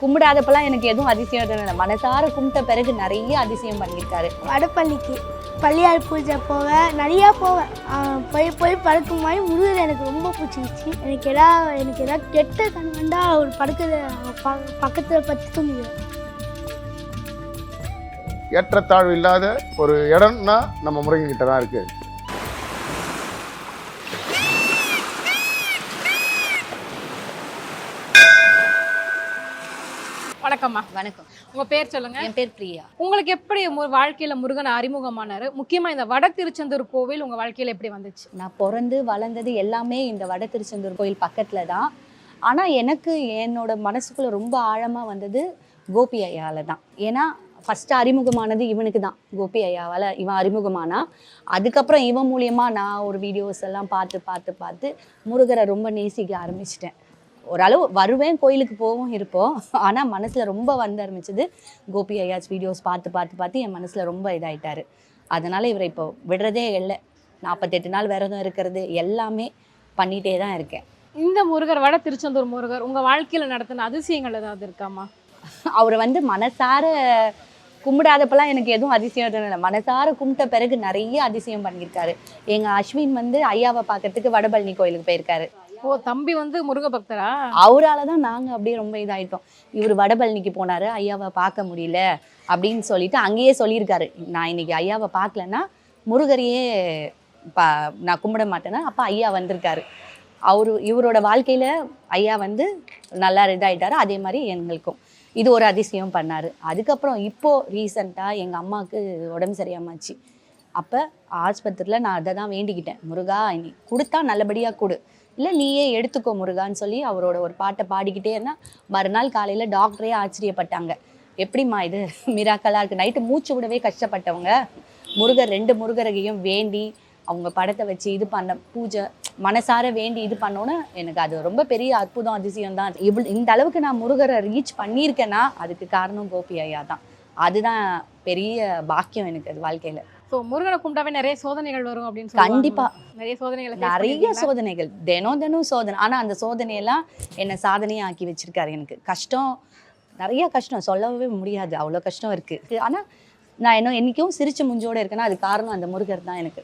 கும்பிடாதப்பெல்லாம் எனக்கு எதுவும் அதிசயம் இல்லை. மனசார கும்பிட்ட பிறகு நிறைய அதிசயம் பண்ணியிருக்காரு. வடப்பள்ளிக்கு பள்ளியார் பூஜை போவேன், நிறையா போவேன். போய் போய் படுக்கும் மாதிரி முருகர் எனக்கு ரொம்ப பிடிச்சிருச்சு. எனக்கு ஏதாவது கெட்ட கண்கண்டா ஒரு படுக்கிற பக்கத்தில் பற்றி தூங்கிடுவேன். ஏற்றத்தாழ்வு இல்லாத ஒரு இடம்னா நம்ம முருகன் கிட்ட தான் இருக்குது. வணக்கம்மா. வணக்கம். உங்க பேர் சொல்லுங்க. என் பேர் பிரியா. உங்களுக்கு எப்படி வாழ்க்கையில முருகன் அறிமுகமானாரு? முக்கியமா இந்த வட திருச்செந்தூர் கோவில் உங்க வாழ்க்கையில எப்படி வந்துச்சு? நான் பிறந்து வளர்ந்தது எல்லாமே இந்த வட திருச்செந்தூர் கோயில் பக்கத்துல தான். ஆனா எனக்கு என்னோட மனசுக்குள்ள ரொம்ப ஆழமா வந்தது கோபி ஐயால தான். ஏன்னா ஃபர்ஸ்ட் அறிமுகமானது இவனுக்கு தான். கோபி ஐயாவால் இவன் அறிமுகமானா, அதுக்கப்புறம் இவன் மூலியமா நான் ஒரு வீடியோஸ் எல்லாம் பார்த்து முருகரை ரொம்ப நேசிக்க ஆரம்பிச்சிட்டேன். ஓரளவு வருவேன், கோயிலுக்கு போவோம் இருப்போம். ஆனால் மனசில் ரொம்ப வந்து ஆரம்பிச்சது கோபி ஐயாஸ் வீடியோஸ் பார்த்து என் மனசில் ரொம்ப இதாயிட்டாரு. அதனால் இவரை இப்போ விடுறதே இல்லை. 48 நாள் விரதம் இருக்கிறது எல்லாமே பண்ணிகிட்டே தான் இருக்கேன். இந்த முருகர், வட திருச்செந்தூர் முருகர் உங்க வாழ்க்கையில நடத்தின அதிசயங்கள் ஏதாவது இருக்காமா? அவரை வந்து மனசார கும்பிடாதப்பெல்லாம் எனக்கு எதுவும் அதிசயம் இல்லை. மனசார கும்பிட்ட பிறகு நிறைய அதிசயம் பண்ணியிருக்காரு. எங்கள் அஸ்வின் வந்து ஐயாவை பார்க்கறதுக்கு வடபழனி கோயிலுக்கு போயிருக்காரு. ஓ, தம்பி வந்து முருக பக்தரா? அவரால் தான் நாங்கள் அப்படியே ரொம்ப இதாகிட்டோம். இவர் வடபழனிக்கு போனார், ஐயாவை பார்க்க முடியல அப்படின்னு சொல்லிட்டு அங்கேயே சொல்லியிருக்காரு, நான் இன்னைக்கு ஐயாவை பார்க்கலன்னா முருகரையே நான் கும்பிட மாட்டேன்னா. அப்போ ஐயா வந்திருக்காரு. இவரோட வாழ்க்கையில் ஐயா வந்து நல்லா இதாகிட்டாரு. அதே மாதிரி எங்களுக்கும் இது ஒரு அதிசயம் பண்ணார். அதுக்கப்புறம் இப்போது ரீசண்டாக எங்கள் அம்மாவுக்கு உடம்பு சரியாமாச்சு. அப்போ ஆஸ்பத்திரியில் நான் அதை தான் வேண்டிக்கிட்டேன், முருகா நீ கொடுத்தா நல்லபடியாக கொடு, இல்லை நீயே எடுத்துக்கோ முருகான்னு சொல்லி அவரோட ஒரு பாட்டை பாடிக்கிட்டே இருந்தால் மறுநாள் காலையில் டாக்டரே ஆச்சரியப்பட்டாங்க, எப்படிம்மா இது மிராக்கலாக இருக்குது. நைட்டு மூச்சு விடவே கஷ்டப்பட்டவங்க முருகர் 2 முருகரையும் வேண்டி அவங்க படத்தை வச்சு இது பண்ண பூஜை மனசார வேண்டி இது பண்ணோன்னு எனக்கு அது ரொம்ப பெரிய அற்புதம், அதிசயம் தான். இந்த அளவுக்கு நான் முருகரை ரீச் பண்ணியிருக்கேன்னா அதுக்கு காரணம் கோபி ஐயா தான். அதுதான் பெரிய பாக்கியம் எனக்கு அது வாழ்க்கையில். ஸோ முருகனை கும்பிட்டாவே நிறைய சோதனைகள் வரும் அப்படின்னு சொல்லி. கண்டிப்பா நிறைய சோதனைகள், தினம் சோதனை. ஆனா அந்த சோதனையெல்லாம் என்னை சாதனையை ஆக்கி வச்சிருக்காரு. எனக்கு கஷ்டம், நிறைய கஷ்டம் சொல்லவே முடியாது, அவ்வளோ கஷ்டம் இருக்கு. ஆனா நான் என்னைக்கும் சிரிச்சு முஞ்சோட இருக்கேன்னா அது காரணம் அந்த முருகர் தான் எனக்கு.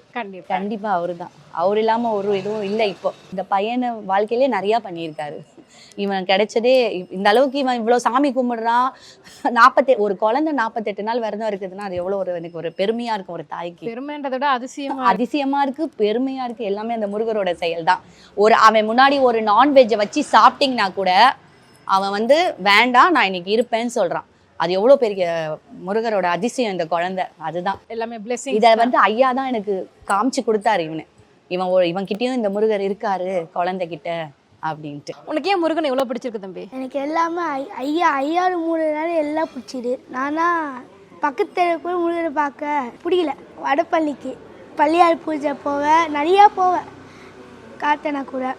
கண்டிப்பா அவரு தான். அவர் இல்லாம ஒரு இதுவும் இல்லை. இப்போ இந்த பையனை வாழ்க்கையிலே நிறைய பண்ணியிருக்காரு. இவன் கிடைச்சதே இந்த அளவுக்கு. இவன் இவ்வளோ சாமி கும்பிடுறான். ஒரு குழந்தை 48 நாள் விரதம் இருக்குதுன்னா அது எவ்வளோ எனக்கு ஒரு பெருமையா இருக்கும். ஒரு தாய்க்கு பெருமைன்றத விட அதிசயமா இருக்கு, பெருமையா இருக்கு. எல்லாமே அந்த முருகரோட செயல் தான். அவன் முன்னாடி ஒரு நான்வெஜ்ஜை வச்சு சாப்பிட்டீங்கன்னா கூட அவன் வந்து வேண்டாம் நான் இன்னைக்கு இருப்பேன்னு சொல்றான். அது எவ்வளோ பெரிய முருகரோட அதிசயம் இந்த குழந்தை. அதுதான் எல்லாமே பிளெஸிங். இதை வந்து ஐயா தான் எனக்கு காமிச்சு கொடுத்தாரு. இவன் கிட்டேயும் இந்த முருகர் இருக்காரு குழந்தைகிட்ட அப்படின்ட்டு. உனக்கு ஏன் முருகன் எவ்வளோ பிடிச்சிருக்கு தம்பி? எனக்கு எல்லாமே ஐயாறு 3 நாள் எல்லாம் பிடிச்சிது. நானா பக்கத்து போய் முருகரை பார்க்க பிடிக்கல. வடப்பள்ளிக்கு பள்ளியார் பூஜை போவேன், நிறையா போவேன். காத்தனா கூட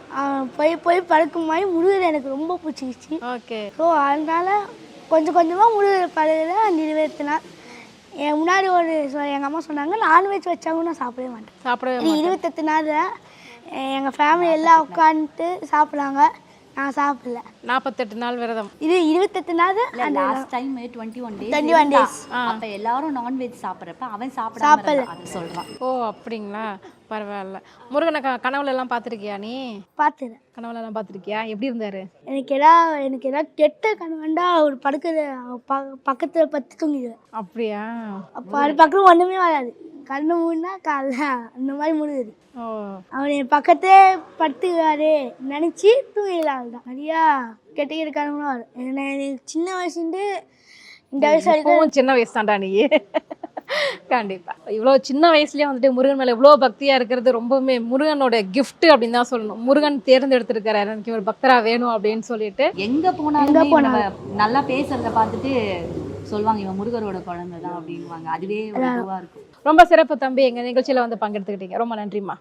போய் போய் படுக்கும் மாதிரி முருகர் எனக்கு ரொம்ப பிடிச்சிருச்சு. ஓகே. ஸோ அதனால கொஞ்சம் கொஞ்சமாக முருகர் பழகிற நிறைவேற்றினார். என் முன்னாடி எங்கள் அம்மா சொன்னாங்க, நான்வெஜ் வச்சாங்க நான் சாப்பிடவே மாட்டேன். 28 நாள் எங்கள் ஃபேமிலி எல்லாம் உட்காந்துட்டு சாப்பிட்றாங்க, நான் சாப்பிடல. 48 நாள் விரதம். இது 28 நாள். Last time 21 days. அப்ப எல்லாரும் நான்வெஜ் சாப்பிட்றப்ப அவன் சாப்பிடல அதை சொல்றான். ஓ அப்படிங்களா, பரவாயில்ல. முருகனை கனவுல எல்லாம் பார்த்துருக்கியா நீ? பார்த்துறேன். கனவுல எல்லாம் பார்த்துருக்கியா? எப்படி இருந்தாரு? எனக்கு ஏதாவது கெட்ட கனவுண்டா ஒரு படுக்கிற பக்கத்தில் பற்றி தூங்கிடுவேன். அப்படியா? அப்போ அது பக்கம் ஒன்றுமே வராது. கண்ணு மூணுனா காலைல அந்த மாதிரி முடியுது. அவன் என் பக்கத்தே படுத்துக்காரு நினச்சி தூங்கிடலாம். தான் நிறையா கெட்ட கனவுலாம் வரும். எனக்கு சின்ன வயசுலேருந்து இந்த வயசு வரைக்கும். சின்ன வயசு தாண்டா நீ. கண்டிப்பா இவ்வளோ சின்ன வயசுலயே வந்துட்டு முருகன் மேல இவ்வளோ பக்தியா இருக்கிறது ரொம்பவுமே முருகனோட கிஃப்ட் அப்படின்னு தான் சொல்லணும். முருகன் தேர்ந்தெடுத்திருக்காரு எனக்கு ஒரு பக்தரா வேணும் அப்படின்னு சொல்லிட்டு. எங்க போனாலும் நல்லா பேசுறத பார்த்துட்டு சொல்லுவாங்க இவன் முருகரோட குழந்தை தான் அப்படின்வாங்க. அதுவே இதுவா இருக்கும். ரொம்ப சிறப்பு தம்பி, எங்க நிகழ்ச்சியில வந்து பங்கெடுத்துக்கிட்டீங்க, ரொம்ப நன்றிம்மா.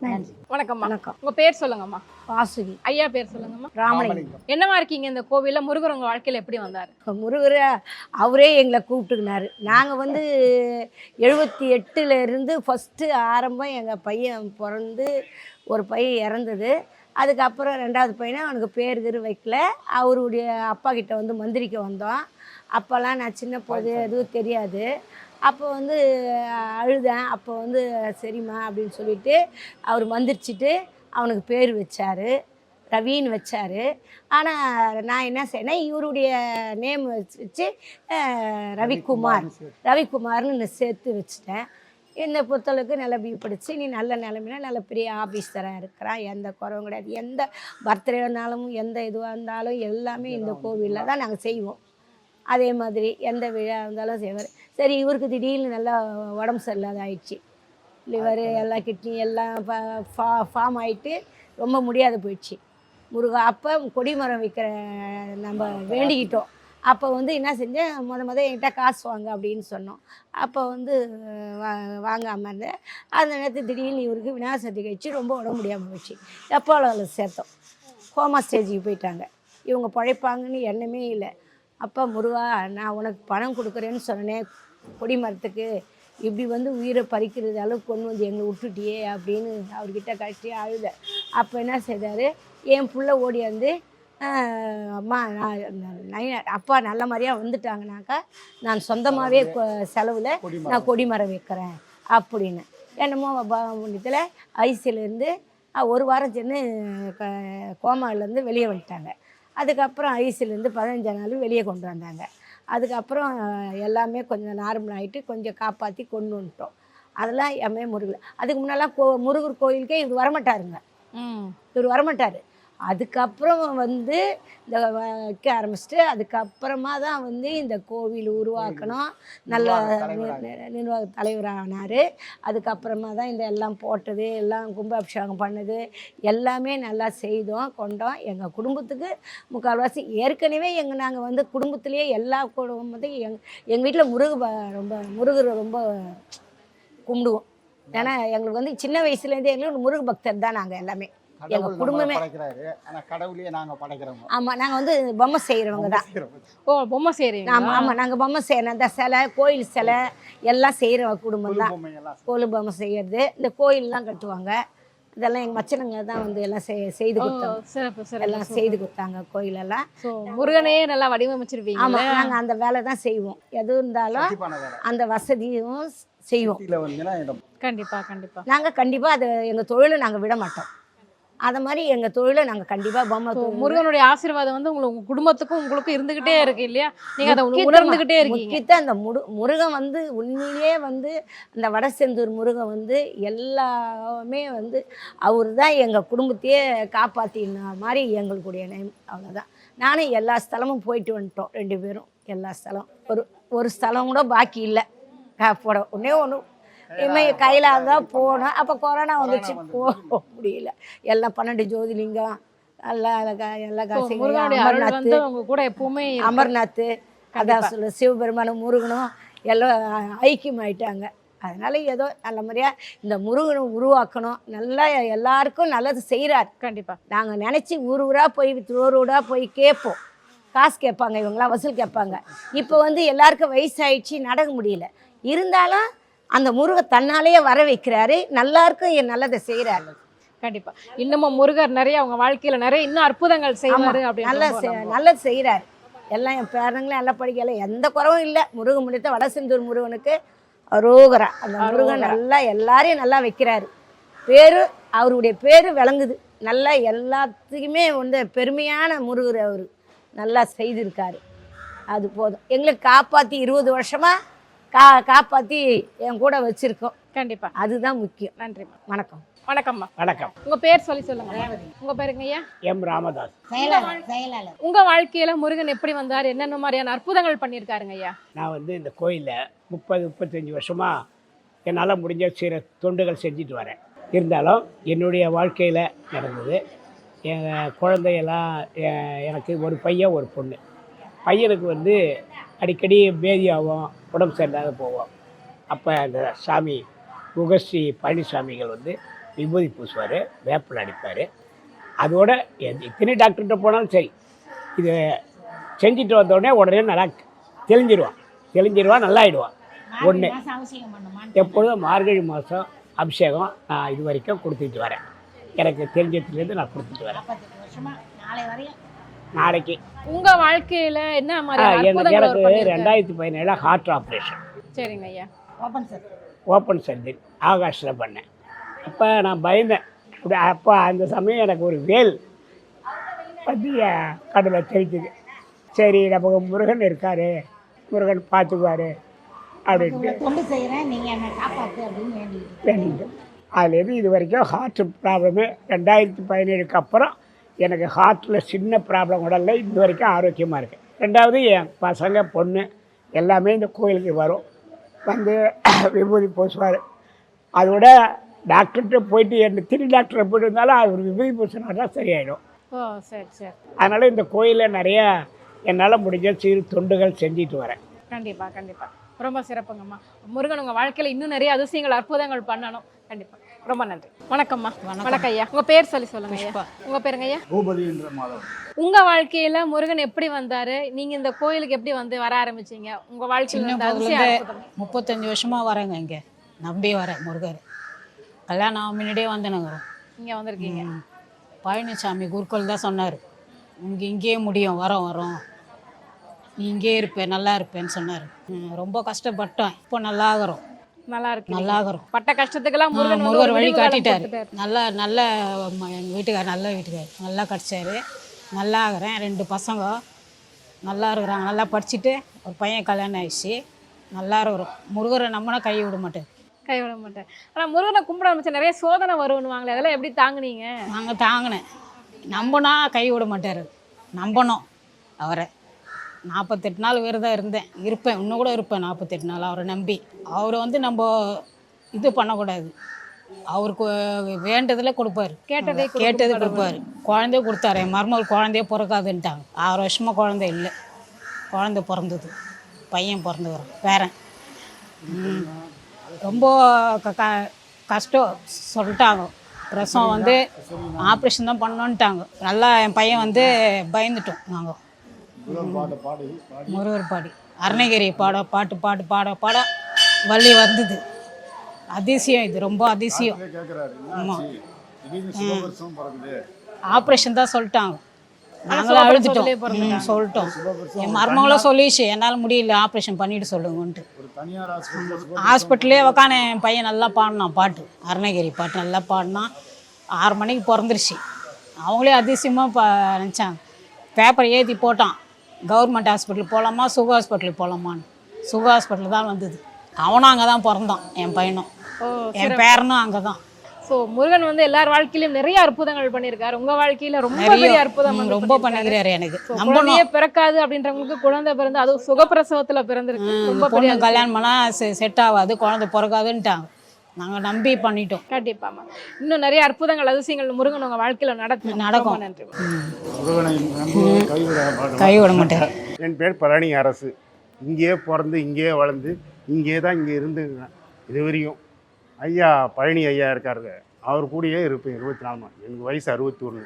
வணக்கம்மா. உங்க பேர் சொல்லுங்கம்மா. வாசுகி. ஐயா பேர் சொல்லுங்கம்மா. ராமலிங்கம். என்னவா இருக்கீங்க இந்த கோவில்ல? முருகர் உங்க வாழ்க்கையில எப்படி வந்தாரு? முருகர் அவரே எங்களை கூப்பிட்டுக்கினாரு. நாங்கள் வந்து 78 இருந்து ஃபஸ்ட்டு ஆரம்பம் எங்கள் பையன் பிறந்து ஒரு பையன் இறந்தது. அதுக்கப்புறம் 2வது பையனை அவனுக்கு பேர் வைக்கல. அவருடைய அப்பா கிட்ட வந்து மந்திரிக்க வந்தோம். அப்போல்லாம் நான் சின்ன போது எதுவும் தெரியாது. அப்போ வந்து அழுதேன். அப்போ வந்து சரிம்மா அப்படின்னு சொல்லிட்டு அவர் மந்திரிச்சிட்டு அவனுக்கு பேர் வச்சார், ரவின்னு வச்சார். ஆனால் நான் என்ன செய்யணேன், இவருடைய நேம் வச்சு ரவிக்குமார்னு சேர்த்து வச்சுட்டேன். என்னை பொறுத்தளவுக்கு நல்லா படித்து நீ நல்ல நிலமையில நல்ல பெரிய ஆஃபீஸராக இருக்கிறான், எந்த குறவும் கிடையாது. எந்த பர்த்டே இருந்தாலும் எந்த இதுவாக இருந்தாலும் எல்லாமே இந்த கோவிலில் தான் நாங்கள் செய்வோம். அதே மாதிரி எந்த விழா இருந்தாலும் செய்வார். சரி, இவருக்கு திடீர்னு நல்லா உடம்பு சரியில்லாத ஆயிடுச்சு. லிவர் எல்லா கிட்னி எல்லாம் ஃபார்ம் ஆகிட்டு ரொம்ப முடியாத போயிடுச்சு. முருகா அப்போ கொடிமரம் வைக்கிற நம்ம வேண்டிக்கிட்டோம். அப்போ வந்து என்ன செஞ்சேன், என்கிட்ட காசு வாங்க அப்படின்னு சொன்னோம். அப்போ வந்து வாங்காமல் இருந்தேன். அந்த நேரத்தில் திடீர்னு இவருக்கு விநாயகர் சதுர்த்தி கழிச்சு ரொம்ப உடம்பு முடியாமல் போச்சு. எப்போவில் சேர்த்தோம், கோமா ஸ்டேஜுக்கு போயிட்டாங்க. இவங்க பழைப்பாங்கன்னு எண்ணமே இல்லை. அப்போ முருகா நான் உனக்கு பணம் கொடுக்குறேன்னு சொன்னேன் கொடிமரத்துக்கு, இப்படி வந்து உயிரை பறிக்கிறது அளவுக்கு கொண்டு வந்து எங்களை விட்டுட்டியே அப்படின்னு அவர்கிட்ட கட்டி அழுத. அப்போ என்ன செய்தார், என் புள்ள ஓடியாந்து அம்மா அப்பா நல்ல மாதிரியாக வந்துட்டாங்கனாக்கா நான் சொந்தமாகவே செலவில் நான் கொடிமரம் வைக்கிறேன் அப்படின்னு. என்னமோ புண்ணியத்தில் ஐசியிலேருந்து 1 வாரம் சென்று கோமாவிலேருந்து வெளியே வந்துட்டாங்க. அதுக்கப்புறம் ஐசியிலேருந்து 15 நாள் வெளியே கொண்டு வந்தாங்க. அதுக்கப்புறம் எல்லாமே கொஞ்சம் நார்மல் ஆகிட்டு கொஞ்சம் காப்பாற்றி கொண்டு வந்துட்டோம். அதெல்லாம் எம்ஏ முருகல். அதுக்கு முன்னெல்லாம் முருகர் கோயிலுக்கே இவர் வரமாட்டாருங்க. இவர் வரமாட்டார். அதுக்கப்புறம் வந்து இந்த வைக்க ஆரம்பிச்சிட்டு அதுக்கப்புறமா தான் வந்து இந்த கோவில் உருவாக்கணும், நல்ல நிர்வாக தலைவரானார். அதுக்கப்புறமா தான் இந்த எல்லாம் போட்டது, எல்லாம் கும்பாபிஷேகம் பண்ணது எல்லாமே நல்லா செய்தோம் கொண்டோம். எங்கள் குடும்பத்துக்கு முக்கால்வாசி ஏற்கனவே நாங்கள் வந்து குடும்பத்துலேயே எல்லா குடும்பத்தையும் எங்கள் வீட்டில் முருகரை ரொம்ப கும்பிடுவோம். ஏன்னா எங்களுக்கு வந்து சின்ன வயசுலேருந்தே எங்களுக்கு முருக பக்தர் தான் நாங்கள் எல்லாமே. எங்க குடும்பமே ஆமா, நாங்க வந்து பொம்மை செய்யறவங்க தான். ஓ, பொம்மை செய்றீங்க? ஆமா ஆமா, நாங்க பொம்மை செய்யறோம். இந்த சிலை, கோயில் சிலை எல்லாம் செய்யற குடும்பம் தான். கோயில் பொம்மை செய்யறது, இந்த கோயில்லாம் கட்டுவாங்க. இதெல்லாம் எங்க மச்சனங்க தான் வந்து எல்லாம் செய்து கொடுத்தாங்க. எல்லாம் செய்து கொடுத்தாங்க கோயிலெல்லாம். முருகனே நல்லா வடிவமைச்சிருவீங்க. ஆமா, நாங்க அந்த வேலை தான் செய்வோம். எது இருந்தாலும் அந்த வசதியும் செய்வோம். கண்டிப்பா கண்டிப்பா நாங்க கண்டிப்பா அதை எங்க தொழிலை நாங்க விட மாட்டோம். அதை மாதிரி எங்கள் தொழிலை நாங்கள் கண்டிப்பாக பொம்மை முருகனுடைய ஆசீர்வாதம் வந்து உங்க குடும்பத்துக்கும் உங்களுக்கும் இருந்துகிட்டே இருக்கு இல்லையா? நீங்க அதை உணர்ந்துகிட்டே இருக்கீங்க. அந்த முருகன் வந்து உண்மையிலே வந்து அந்த வடசெந்தூர் முருகன் வந்து எல்லாமே வந்து அவர் தான் எங்கள் குடும்பத்தையே காப்பாற்றின மாதிரி எங்களுடைய நேம். அவ்வளோதான். நானும் எல்லா ஸ்தலமும் போயிட்டு வந்துட்டோம் 2 பேரும். எல்லா ஸ்தலம் ஒரு ஸ்தலம் கூட பாக்கி இல்லை. போட ஒன்று கையில் தான் போனோம். அப்போ கொரோனா வந்துச்சு, போக முடியல. எல்லாம் 12 ஜோதிலிங்கம் எல்லா காசியும் கூட எப்பவுமே அமர்நாத், அதான் சொல்ல சிவபெருமானும் முருகனும் எல்லாம் ஐக்கியமாயிட்டாங்க. அதனால ஏதோ நல்ல முறையாக இந்த முருகனை உருவாக்கணும், நல்லா எல்லாருக்கும் நல்லது செய்கிறார். கண்டிப்பாக நாங்கள் நினச்சி ஊராக போய் ரோடாக போய் கேட்போம். காசு கேட்பாங்க, இவங்களாம் வசூல் கேட்பாங்க. இப்போ வந்து எல்லாருக்கும் வயசாயிடுச்சு, நடக்க முடியல. இருந்தாலும் அந்த முருகன் தன்னாலேயே வர வைக்கிறாரு, எல்லாருக்கும் நல்லதை செய்கிறாரு. கண்டிப்பா இன்னமும் முருகர் நிறைய அவங்க வாழ்க்கையில நிறைய இன்னும் அற்புதங்கள் செய்வாரு. நல்லது செய்கிறாரு. எல்லாம் என் பேரங்களும் எல்லாம் படிக்கல, எந்த குறவும் இல்லை. முருகன் முடித்த வடசெந்தூர் முருகனுக்கு அரோகரா. அந்த முருகன் நல்லா எல்லாரையும் நல்லா வைக்கிறாரு. அவருடைய பேரு விளங்குது நல்லா. எல்லாத்துக்குமே வந்து பெருமையான முருகர் அவர் நல்லா செய்திருக்காரு. அது போதும். எங்களுக்கு காப்பாற்றி 20 வருஷமா காப்பாற்றி என் கூட வச்சிருக்கோம். கண்டிப்பா அதுதான் முக்கியம். நன்றி. வணக்கம். வணக்கம்மா. வணக்கம். உங்க பேர் சொல்லுங்க. உங்க பேருங்க ஐயா? எம் ராமதாஸ். செயலாளர். உங்க வாழ்க்கையில முருகன் எப்படி வந்தார், என்னென்ன மாதிரியான அற்புதங்கள் பண்ணியிருக்காருங்க ஐயா? நான் வந்து இந்த கோயிலில் 30-35 வருஷமா என்னால் முடிஞ்ச சில தொண்டுகள் செஞ்சுட்டு வரேன். இருந்தாலும் என்னுடைய வாழ்க்கையில் நடந்தது, எங்கள் குழந்தையெல்லாம் எனக்கு ஒரு பையன் ஒரு பொண்ணு. பையனுக்கு வந்து அடிக்கடி பேதியாகும், உடம்பு சரியில்லாத போவோம். அப்போ அந்த சாமி முகஸ்ரீ பழனிசாமிகள் வந்து விபூதி பூசுவார், வேப்பில் அடிப்பார். அதோட இத்தனை டாக்டர்கிட்ட போனாலும் சரி, இது செஞ்சுட்டு வந்தோடனே உடனே நல்லா தெளிஞ்சிருவான், நல்லாயிடுவான். ஒன்று எப்பொழுதும் மார்கழி மாதம் அபிஷேகம் நான் இது வரைக்கும் கொடுத்துட்டு வரேன். எனக்கு தெரிஞ்சதுலேருந்து நான் கொடுத்துட்டு வரேன். 48 வருஷமா நாளை வரையும். நாளைக்கு உங்க வாழ்க்கையில என்ன மாதிரி எனக்கு அற்புதங்கள் அவர் பண்ணியிருக்காரு? 2017 ஹார்ட் ஆப்ரேஷன், சரிங்க ஐயா. Open sir. ஓப்பன் சர்ஜரி ஆகாஷில் பண்ணேன். அப்போ நான் பயந்தேன். அப்போ அந்த சமயம் எனக்கு ஒரு வேல் பற்றிய கடலை தெரிஞ்சுது. சரி நமக்கு முருகன் இருக்கார், முருகன் பார்த்துக்குவார் அப்படின்ட்டு தொண்டு செய்கிறேன், நீங்கள் என்னை காப்பாற்று அப்படின்னு வேண்டிட்டு. வேண்டிட்டு அதுலேருந்து இது வரைக்கும் ஹார்ட் ப்ராப்ளமே 2017க்கு அப்புறம் எனக்கு ஹார்ட்டில் சின்ன ப்ராப்ளம் கூட இல்லை. இது வரைக்கும் ஆரோக்கியமாக இருக்குது. ரெண்டாவது என் பசங்க பொண்ணு எல்லாமே இந்த கோயிலுக்கு வரும், வந்து விபூதி பூசுவார். அதோட டாக்டர்கிட்ட போயிட்டு என்ன திரு டாக்டரை போயிட்டு இருந்தாலும் அவர் விபூதி பூசினா தான் சரியாயிடும். ஓ சரி சரி. அதனால் இந்த கோயிலில் நிறையா என்னால் முடிஞ்ச சிறு தொண்டுகள் செஞ்சுட்டு வரேன். கண்டிப்பா கண்டிப்பா. ரொம்ப சிறப்புங்கம்மா. முருகன் உங்க வாழ்க்கையில இன்னும் நிறைய அதிசயங்கள் அற்புதங்கள் பண்ணணும். கண்டிப்பா. ரொம்ப நன்றி. வணக்கம்மா. வணக்கம் ஐயா. உங்க பேர் சொல்லுங்க ஐயா. உங்க பேருங்க ஐயா? பூபதி என்ற மாதவன். உங்க வாழ்க்கையில முருகன் எப்படி வந்தாரு? நீங்க இந்த கோயிலுக்கு எப்படி வந்து வர ஆரம்பிச்சீங்க? உங்க வாழ்க்கையில இருந்த அதிசயம் அற்புதம். 35 வருஷமாக வரேங்க, இங்கே நம்பி வரேன் முருகர். கல்யாணம் முன்னாடியே வந்தேனுங்க. இங்க வந்திருக்கீங்க. பழனிசாமி குருக்கள் தான் சொன்னார், இங்கேயே முடியும், வரோம் நீ இங்கே இருப்பேன், நல்லா இருப்பேன்னு சொன்னார். ரொம்ப கஷ்டப்பட்டோம், இப்போ நல்லா ஆகிறோம். நல்லா இருக்கு. நல்லா ஆகிறோம். பட்ட கஷ்டத்துக்கெல்லாம் முருகன் முருகர் வழி காட்டிட்டார். நல்ல எங்கள் வீட்டுக்கார் நல்ல வீட்டுக்கார் நல்லா கிடச்சாரு. நல்லா ஆகிறேன். 2 பசங்க நல்லா இருக்கிறாங்க, நல்லா படிச்சுட்டு ஒரு பையன் கல்யாணம் ஆயிடுச்சு. நல்லா இருக்கிறோம். முருகரை நம்மனா கை விட மாட்டேன். கைவிட மாட்டேன். ஆனா முருகனை கும்பிட ஆரம்பிச்சா நிறைய சோதனை வருவாங்களே, அதெல்லாம் எப்படி தாங்குனீங்க? நாங்கள் தாங்கினேன். நம்பினா கை விட மாட்டார். நம்பணும் அவரை. 48 நாள் விரதம் இருப்பேன், இன்னும் கூட இருப்பேன் 48 நாள் அவரை நம்பி. அவரை வந்து நம்ம இது பண்ணக்கூடாது. அவருக்கு வேண்டதில் கொடுப்பாரு, கேட்டது கொடுப்பாரு. குழந்தைய கொடுத்தாரு. என் மருமகள் குழந்தைய பிறக்காதுன்ட்டாங்க. 6 வருஷமாக குழந்தை இல்லை, குழந்தை பிறந்தது, பையன் பிறந்துக்கிறோம், பேரன். ரொம்ப கஷ்டம் சொல்லிட்டாங்க. பிரசவம் வந்து ஆப்ரேஷன் தான் பண்ணோன்ட்டாங்க. நல்லா என் பையன் வந்து பயந்துட்டோம் நாங்கள். முருகர் பாடி அருணகிரி பாட வள்ளி வந்தது. அதிசயம், இது ரொம்ப அதிசயம். ஆமாம், ஆப்ரேஷன் தான் சொல்லிட்டாங்க. நாங்களும் அழுதுட்டோம், சொல்லிட்டோம். என் மருமகளும் சொல்லிச்சு, என்னால் முடியல, ஆப்ரேஷன் பண்ணிட்டு சொல்லுங்கன்ட்டு. ஹாஸ்பிட்டலே உக்கான என் பையன் நல்லா பாடினான் பாட்டு, அருணகிரி பாட்டு நல்லா பாடினான். 6 மணிக்கு பிறந்துருச்சு. அவங்களே அதிசயமாக நினச்சாங்க. பேப்பர் ஏற்றி போட்டான், கவர்மெண்ட் ஹாஸ்பிட்டல் போகலாமா சுக ஹாஸ்பிட்டலுக்கு போகலாமான்னு. சுக ஹாஸ்பிட்டல் தான் வந்தது. அவனும் அங்கே தான் பிறந்தான், என் பையனும். என் பேரனும் அங்கே தான். ஸோ முருகன் வந்து எல்லார் வாழ்க்கையிலும் நிறைய அற்புதங்கள் பண்ணியிருக்காரு. உங்க வாழ்க்கையில ரொம்ப பெரிய அற்புதம் ரொம்ப பண்ணிக்கிறாரு. எனக்கு குழந்தையே பிறக்காது அப்படின்றவங்களுக்கு குழந்தை பிறந்து, அதுவும் சுகப்பிரசவத்துல பிறந்திருக்கு. ரொம்ப பெரிய கல்யாணம் பண்ணால் செட் ஆகாது, குழந்தை பிறக்காதுன்ட்டாங்க. நாங்கள் நம்பி பண்ணிட்டோம். கண்டிப்பாமா. இன்னும் நிறைய அற்புதங்கள் அதிசயங்கள் முருகன் உங்க வாழ்க்கையில நடக்கும். நன்றி. கைவிட மாட்டேன். என் பேர் பழனி அரசு. இங்கேயே பிறந்து இங்கேயே வளர்ந்து இங்கே தான் இங்கே இருந்துருக்கேன் இது வரையும். ஐயா பழனி ஐயா இருக்காரு, அவர் கூடயே இருப்பேன் 24 நாள். எனக்கு வயசு 61.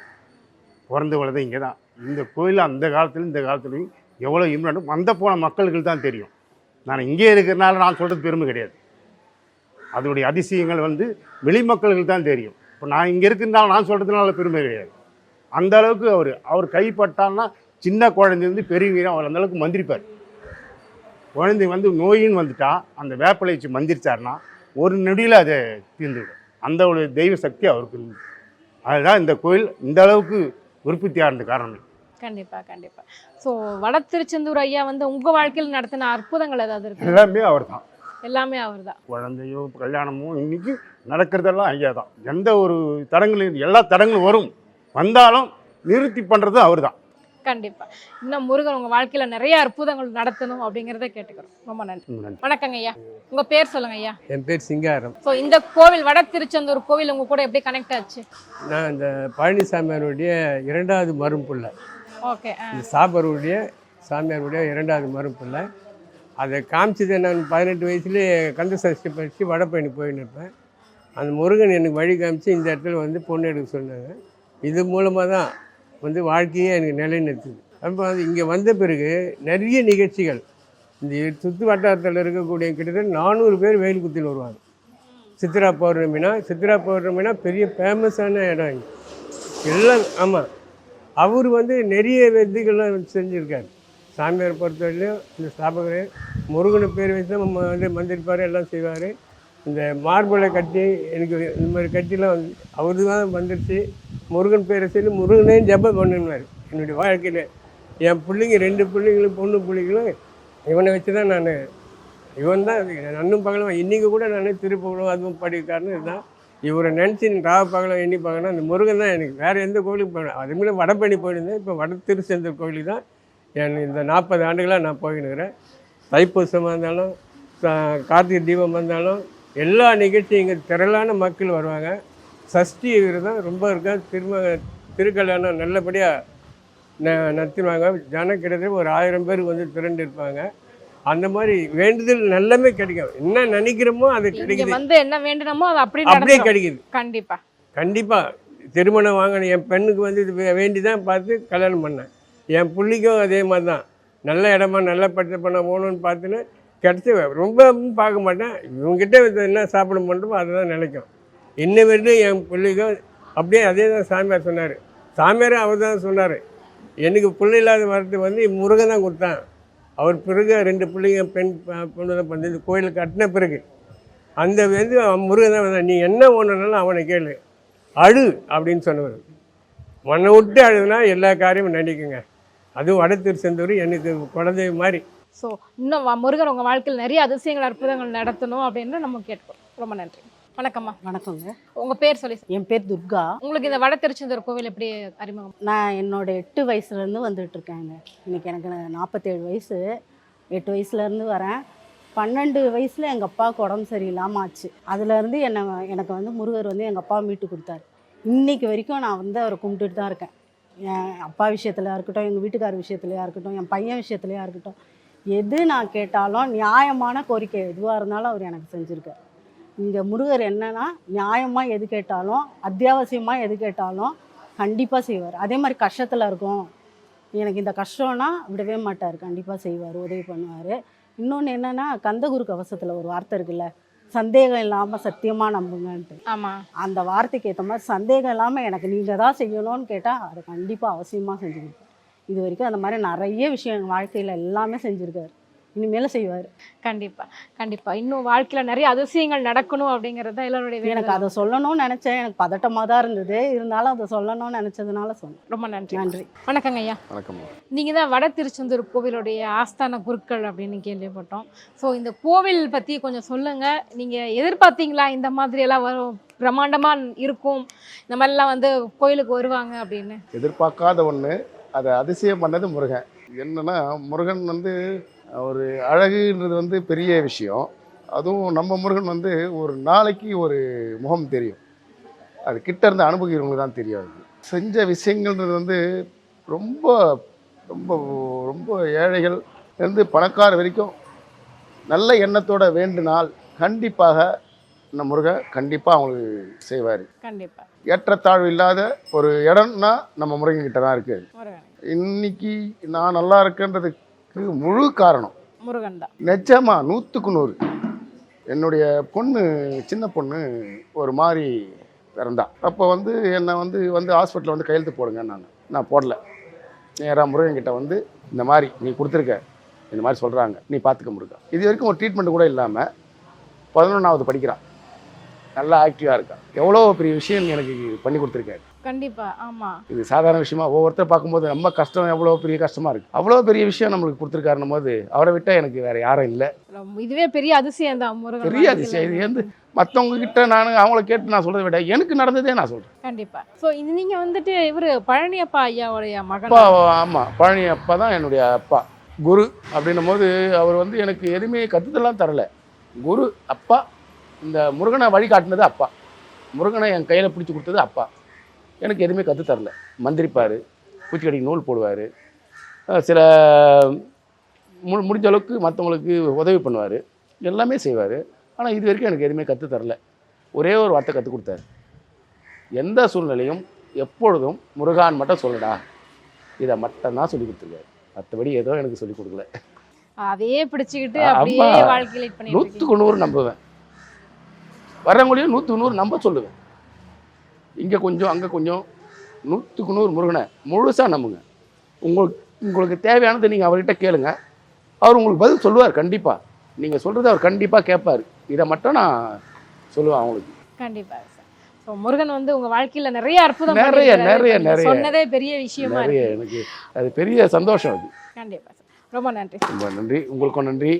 பிறந்து வளர்ந்து இங்கே தான். இந்த கோயில் அந்த காலத்துலையும் இந்த காலத்துலையும் எவ்வளோ இம்ப்ளாண்டும் வந்த போன மக்களுக்கு தான் தெரியும். நான் இங்கே இருக்கிறனால நான் சொல்கிறது பெருமை கிடையாது. அதனுடைய அதிசயங்கள் வந்து வெளி மக்களுக்கு தான் தெரியும். இப்போ நான் இங்கே இருக்கிறதுனால நான் சொல்கிறதுனால பெருமை கிடையாது. அந்த அளவுக்கு அவர் கைப்பட்டான்னா சின்ன குழந்தைந்து பெரியவங்க அவர் அந்தளவுக்கு மந்திரிப்பார். குழந்தை வந்து நோயின்னு வந்துட்டா அந்த வேப்பலை வச்சு மந்திரிச்சார்னா ஒரு நொடியில் அதை தீர்ந்துவிடும். அந்த ஒரு தெய்வ சக்தி அவருக்கு இருந்தது. அதுதான் இந்த கோயில் இந்த அளவுக்கு உற்பத்தியாக இருந்த காரணம். கண்டிப்பா கண்டிப்பா. ஸோ வட திருச்செந்தூர் ஐயா வந்து உங்க வாழ்க்கையில் நடத்தின அற்புதங்கள் ஏதாவது இருக்கு? எல்லாமே அவர் தான். எல்லாமே அவர் தான். குழந்தையோ கல்யாணமோ இன்னைக்கு நடக்கிறதெல்லாம் ஐயா தான். எந்த ஒரு தடங்களும் எல்லா தடங்களும் வந்தாலும் நிறுத்தி பண்ணுறது அவர் தான். கண்டிப்பா. இன்னும் முருகன் உங்க வாழ்க்கையில நிறைய அற்புதங்கள் நடத்தணும் அப்படிங்கிறத கேட்டுக்கிறோம். ரொம்ப நன்றி. வணக்கங்க ஐயா. உங்க பேர் சொல்லுங்க ஐயா. என் பேர் சிங்காரம். ஸோ இந்த கோவில் வட திருச்செந்தூர் கோவில் உங்க கூட எப்படி கனெக்ட் ஆச்சு? நான் இந்த பழனிசாமியாருடைய 2வது மரும்பிள்ளை. ஓகே. இந்த சாபருடைய சாமியாருடைய 2வது மரும்பிள்ளை. அதை காமிச்சது நான் 18 வயசுலேயே கந்த சஷ்டி பறித்து வடபழனி போயின்னு இருப்பேன். அந்த முருகன் எனக்கு வழி காமிச்சு இந்த இடத்துல வந்து பொண்ணு எடுக்க சொன்னாங்க. இது மூலமாக தான் வந்து வாழ்க்கையே எனக்கு நிலைநிறுத்துது. அப்போ அது இங்கே வந்த பிறகு நிறைய நிகழ்ச்சிகள் இந்த சுற்று வட்டாரத்தில் இருக்கக்கூடிய கிட்டத்தட்ட 400 பேர் வேல் குத்தியில் வருவாங்க. சித்ரா பௌர்ணமினா பெரிய ஃபேமஸான இடம் இங்கே எல்லாம். ஆமாம், அவர் வந்து நிறைய வித்தைகள்லாம் செஞ்சுருக்காரு. சாமியார் பொறுத்தவரையிலையும் இந்த ஸ்தாபகர் முருகனை பேர் வச்சு தான் வந்து மந்திரிப்பார், எல்லாம் செய்வார். இந்த மார்பலை கட்டி எனக்கு இந்த மாதிரி கட்டிலாம் வந்து அவரு தான் வந்துடுச்சு. முருகன் பேரை சொல்லி முருகனே ஜபம் பண்ணுவார். என்னுடைய வாழ்க்கையில் என் பிள்ளைங்க 2 பிள்ளைங்களும் பொண்ணு பிள்ளைங்களும் இவனை வச்சு தான் நான், இவன் தான் நன்னும் பகலும். இன்றைக்கி கூட நான் திருப்பகலும் அதுவும் படிக்காருன்னு இதுதான். இவரை நினச்சி ராவ பகலம் எண்ணி பார்க்கணும். அந்த முருகன் தான் எனக்கு. வேறு எந்த கோயிலுக்கு போகணும். அதுமாதிரி வடபழனி போயிருந்தேன். இப்போ வட திருச்செந்தூர் கோயிலுக்கு தான் இந்த 40 ஆண்டுகளாக நான் போயின்னுக்கிறேன். தைப்பூசமாக இருந்தாலும் கார்த்திகை தீபம் வந்தாலும் எல்லா நிகழ்ச்சியும் இங்கே திரளான மக்கள் வருவாங்க. சஷ்டி விரதம் ரொம்ப இருக்கா. திருக்கல்யாணம் நல்லபடியாக நடத்திடுவாங்க. ஜனம் கிட்டத்தட்ட ஒரு 1000 பேர் வந்து திரண்டு இருப்பாங்க. அந்த மாதிரி வேண்டுதல் நல்லமே கிடைக்கும். என்ன நினைக்கிறோமோ அது கிடைக்குது. வந்து என்ன வேண்டணுமோ அது அப்படியே கிடைக்குது. கண்டிப்பா திருமணம் வாங்கணும். என் பெண்ணுக்கு வந்து இது வேண்டி தான் பார்த்து கல்யாணம் பண்ணேன். என் பிள்ளைக்கும் அதே மாதிரி தான். நல்ல இடமா நல்ல பட்டு பண்ண போகணுன்னு பார்த்துன்னு கிடச்சி ரொம்ப பார்க்க மாட்டேன். இவங்ககிட்ட என்ன சாப்பிட பண்ணுறோமோ அதை தான் நினைக்கும். இன்ன வரைக்கும் என் பிள்ளைக்கும் அப்படியே அதே தான் சாமியார் சொன்னார். சாமியாரும் அவர் தான் சொன்னார். எனக்கு பிள்ளை இல்லாத வரது வந்து முருகன் தான் கொடுத்தான். அவர் பிறகு 2 பிள்ளைங்க பொண்ணு தான் பண்ணி கோயில் கட்டின பிறகு அந்த வந்து முருகன் தான் வந்தான். நீ என்ன ஒன்றுனாலும் அவனை கேளு, அழு அப்படின்னு சொன்னவர். மண்ணை விட்டு அழுதுனா எல்லா காரியமும் நடிக்குங்க. அதுவும் வட திருச்செந்தூர் எனக்கு குழந்தை மாதிரி. ஸோ இன்னும் முருகன் உங்கள் வாழ்க்கையில் நிறைய அதிசயங்கள் அற்புதங்கள் நடத்தணும் அப்படின்னு நம்ம கேட்போம். ரொம்ப நன்றி. வணக்கம்மா. வணக்கங்க. உங்கள் பேர் சொல்லி. என் பேர் துர்கா. உங்களுக்கு இந்த வட திருச்செந்தூர் கோவில் எப்படி அறிமுகம்? நான் என்னோட 8 வயசுலேருந்து வந்துட்டு இருக்கேங்க. இன்றைக்கி எனக்கு 47 வயசு. 8 வயசுலேருந்து வரேன். 12 வயசில் எங்கள் அப்பாவுக்கு உடம்பு சரியில்லாமல் ஆச்சு. அதுலேருந்து எனக்கு வந்து முருகர் வந்து எங்கள் அப்பா மீட்டு கொடுத்தாரு. இன்றைக்கி வரைக்கும் நான் வந்து அவரை கும்பிட்டுட்டு தான் இருக்கேன். என் அப்பா விஷயத்துலையா இருக்கட்டும், எங்கள் வீட்டுக்கார விஷயத்துலையா இருக்கட்டும், என் பையன் விஷயத்துலையா இருக்கட்டும், எது நான் கேட்டாலும் நியாயமான கோரிக்கை எதுவாக இருந்தாலும் அவர் எனக்கு செஞ்சுருக்கார். இங்கே முருகர் என்னன்னா நியாயமாக எது கேட்டாலும், அத்தியாவசியமாக எது கேட்டாலும் கண்டிப்பாக செய்வார். அதே மாதிரி கஷ்டத்தில் இருக்கும், எனக்கு இந்த கஷ்டம்னா விடவே மாட்டார், கண்டிப்பாக செய்வார், உதவி பண்ணுவார். இன்னொன்று என்னென்னா கந்தகுரு கவசத்தில் ஒரு வார்த்தை இருக்குல்ல, சந்தேகம் இல்லாமல் சத்தியமாக நம்புங்கன்ட்டு. ஆமாம், அந்த வார்த்தைக்கு ஏற்ற மாதிரி சந்தேகம் இல்லாமல் எனக்கு நீங்கள் தான் செய்யணும்னு கேட்டால் அதை கண்டிப்பாக அவசியமாக செஞ்சு கொடுப்பேன். இது வரைக்கும் அந்த மாதிரி நிறைய விஷயம் எங்கள் வாழ்க்கையில் எல்லாமே செஞ்சுருக்காரு, இனிமேல் செய்வார். கண்டிப்பாக இன்னும் வாழ்க்கையில் நிறைய அதிசயங்கள் நடக்கணும் அப்படிங்கிறது எல்லாருடைய. எனக்கு அதை சொல்லணும்னு நினச்சேன், எனக்கு பதட்டமாக தான் இருந்தது, இருந்தாலும் அதை சொல்லணும்னு நினச்சதுனால சொன்னேன். ரொம்ப நன்றி. நன்றி. வணக்கங்க ஐயா. வணக்கம். நீங்கள் தான் வட திருச்செந்தூர் கோவிலுடைய ஆஸ்தான குருக்கள் அப்படின்னு கேள்விப்பட்டோம். ஸோ இந்த கோவில் பற்றி கொஞ்சம் சொல்லுங்கள். நீங்கள் எதிர்பார்த்தீங்களா இந்த மாதிரி எல்லாம் வரும், பிரம்மாண்டமாக இருக்கும், இந்த மாதிரிலாம் வந்து கோயிலுக்கு வருவாங்க அப்படின்னு? எதிர்பார்க்காத ஒன்று, அதை அதிசயம் பண்ணது முருகன். என்னன்னா முருகன் வந்து ஒரு அழகுன்றது வந்து பெரிய விஷயம். அதுவும் நம்ம முருகன் வந்து ஒரு நாளைக்கு ஒரு முகம் தெரியும், அது கிட்ட இருந்து அனுபவிக்கிறவங்களுக்கு தான் தெரியும். அது செஞ்ச விஷயங்கள்ன்றது வந்து ரொம்ப ரொம்ப ரொம்ப ஏழைகள் இருந்து பணக்கார வரைக்கும் நல்ல எண்ணத்தோட வேண்டினால் கண்டிப்பாக நம்ம முருகன் கண்டிப்பாக அவங்களுக்கு செய்வார். கண்டிப்பாக ஏற்றத்தாழ்வு இல்லாத ஒரு இடம்னா நம்ம முருகன் கிட்ட தான் இருக்குது. இன்னைக்கு நான் நல்லா இருக்கேன்றதுக்கு முழு காரணம் முருகன் தான். நிஜமா 100க்கு 100. என்னுடைய பொண்ணு, சின்ன பொண்ணு ஒரு மாதிரி பிறந்தா. அப்போ வந்து என்னை வந்து ஹாஸ்பிட்டலில் வந்து கையெழுத்து போடுங்க. நான் போடல. நேராக முருகன் கிட்ட வந்து இந்த மாதிரி நீ கொடுத்துருக்க, இந்த மாதிரி சொல்கிறாங்க, நீ பார்த்துக்க முருகா. இது வரைக்கும் ஒரு ட்ரீட்மெண்ட் கூட இல்லாமல் 11வது படிக்கிறான், நல்லா ஆக்டிவாக இருக்கா. எவ்வளோ பெரிய விஷயம் எனக்கு பண்ணி கொடுத்துருக்காரு. கண்டிப்பாக. ஆமாம், இது சாதாரண விஷயமா ஒவ்வொருத்தர் பார்க்கும்போது நம்ம கஷ்டம் எவ்வளோ பெரிய கஷ்டமாக இருக்குது, அவ்வளோ பெரிய விஷயம் நம்மளுக்கு கொடுத்துருக்காருன்னும் போது அவரை விட்டால் எனக்கு வேறு யாரும் இல்லை. இதுவே பெரிய அதிசயம் தான் முருகன். பெரிய அதிசயம். இது வந்து மற்றவங்க கிட்ட நான் அவங்கள கேட்டு நான் சொல்கிறத விட எனக்கு நடந்ததே நான் சொல்கிறேன். கண்டிப்பாக. ஸோ இது நீங்கள் வந்துட்டு இவர் பழனியப்பா ஐயாவுடைய மகன். அப்பா. ஆமாம், பழனி அப்பா தான் என்னுடைய அப்பா. குரு அப்படின்னும் போது அவர் வந்து எனக்கு எதுவுமே கற்றுதெல்லாம் தரல. குரு அப்பா. இந்த முருகனை வழி காட்டினது அப்பா, முருகனை என் கையில் பிடிச்சி கொடுத்தது அப்பா. எனக்கு எதுவுமே கற்றுத்தரல. மந்திரிப்பார், பூச்சிக்கடிக்கு நூல் போடுவார், சில முடிஞ்ச அளவுக்கு மற்றவங்களுக்கு உதவி பண்ணுவார், எல்லாமே செய்வார். ஆனால் இது வரைக்கும் எனக்கு எதுவுமே கற்றுத்தரல. ஒரே ஒரு வார்த்தை கற்றுக் கொடுத்தாரு, எந்த சூழ்நிலையும் எப்பொழுதும் முருகான் மட்டும் சொல்லடா, இதை மட்டும்தான் சொல்லி கொடுத்துருக்காரு. மற்றபடி ஏதோ எனக்கு சொல்லி கொடுக்கல. அதையே பிடிச்சிக்கிட்டு அப்படியே வாழ்க்கையில் 100க்கு 100 நம்புவேன். வர்றவங்களையும் 100க்கு 100 நம்ப சொல்லுவேன். இங்கே கொஞ்சம் அங்கே கொஞ்சம் 100க்கு 100 முருகனை முழுசாக நம்புங்க. உங்களுக்கு தேவையானதை நீங்கள் அவர்கிட்ட கேளுங்க, அவர் உங்களுக்கு பதில் சொல்லுவார். கண்டிப்பாக நீங்கள் சொல்கிறது அவர் கண்டிப்பாக கேட்பார். இதை மட்டும் நான் சொல்லுவேன் அவங்களுக்கு. கண்டிப்பாக சார். ஸோ முருகன் வந்து உங்கள் வாழ்க்கையில் நிறைய அற்புதம் நிறைய சொன்னதே பெரிய விஷயமா நிறைய எனக்கு அது பெரிய சந்தோஷம் அது. கண்டிப்பாக சார். ரொம்ப நன்றி. ரொம்ப நன்றி. உங்களுக்கும் நன்றி,